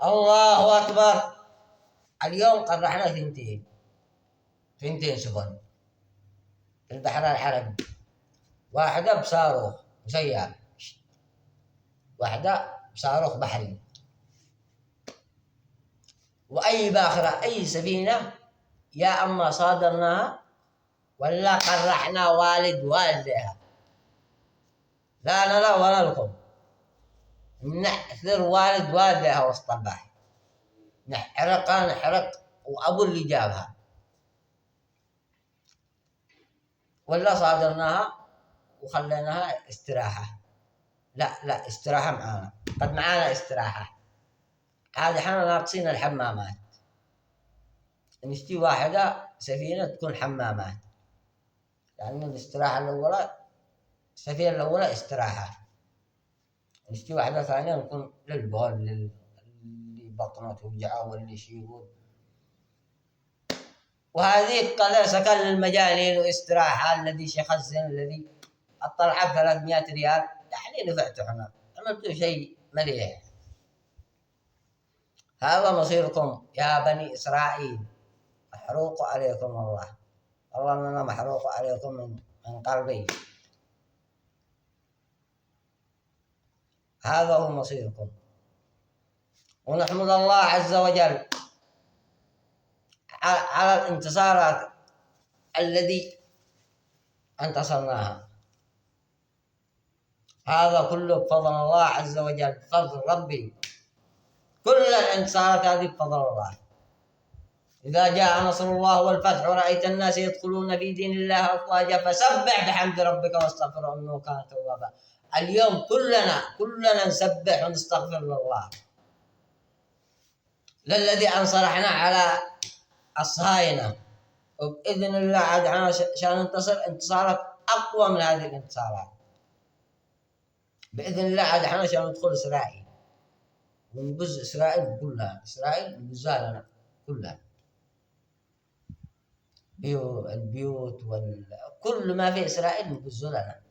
الله أكبر. اليوم قرحنا ثنتين سفن في البحر العربي، واحدة بصاروخ مسير، واحدة بصاروخ بحري، وأي باخرة أي سفينة يا أما صادرناها ولا قرحنا والد والدها، لا أنا ولا لكم، نحذر والد والدها وسط البحر، نحرق وأبو اللي جابها، ولا صادرناها وخليناها استراحة. لا استراحة معانا، قد معانا استراحة، هذه احنا ناقصين الحمامات، نشتي واحدة سفينة تكون حمامات، لأن الاستراحة الأولى السفينة الأولى استراحة، نشتي واحدة ثانية نكون للبول اللي بطنه توجعه واللي يشيبه، وهذه قد سكن للمجانين واستراحة، الذي يخزن الذي الطلعة ب300 ريال، يعني نفعته احنا عملتوا شيء مليح. هذا مصيركم يا بني إسرائيل، محروق عليكم الله أننا محروق عليكم من قلبي، هذا هو مصيركم. ونحمد الله عز وجل على الانتصارات الذي انتصرناها، هذا كله بفضل الله عز وجل، بفضل ربي، كل الانتصارات هذه بفضل الله. إذا جاء نصر الله والفتح ورأيت الناس يدخلون في دين الله أفواجا فسبح بحمد ربك واستغفره إنه كان توابا. اليوم كلنا نسبح ونستغفر الله للذي أنصرحنا على الصهاينة، وبإذن الله عاد عشان ننتصر انتصارات أقوى من هذه الانتصارات، بإذن الله عاد احنا عشان ندخل إسرائيل ونبز إسرائيل كلها، إسرائيل نبزها لنا كلها، البيوت كل ما في إسرائيل نبزه لنا،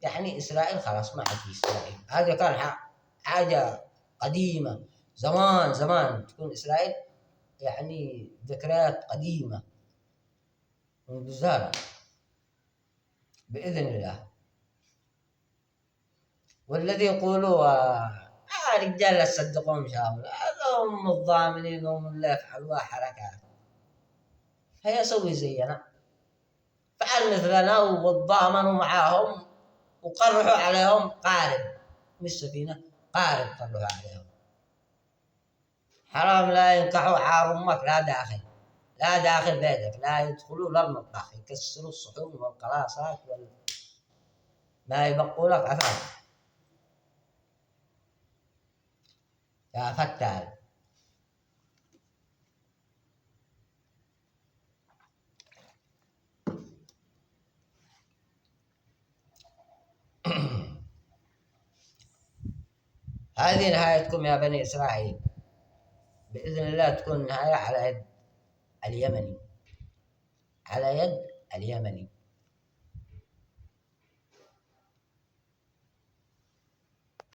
يعني إسرائيل خلاص ما عاد في إسرائيل، هذا كان حاجة قديمة زمان تكون إسرائيل يعني ذكريات قديمة نبزها لنا بإذن الله. والذي يقولوا رجال لا تصدقون مشاور، هذا هم الضامنين هم اللي يفعلوا حركات، هيا سوي زينا، فعل مثلنا وضامنوا معاهم وقرحوا عليهم قارب، مش سفينة قارب قرحوا عليهم، حرام لا ينكحوا حار أمك، لا داخل بيتك، لا يدخلوا للمطبخ يكسروا الصحون والقلاصات ما يبقوا لك أثر يا فتال. هذه نهايتكم يا بني إسرائيل، بإذن الله تكون نهاية على يد اليمني، على يد اليمني.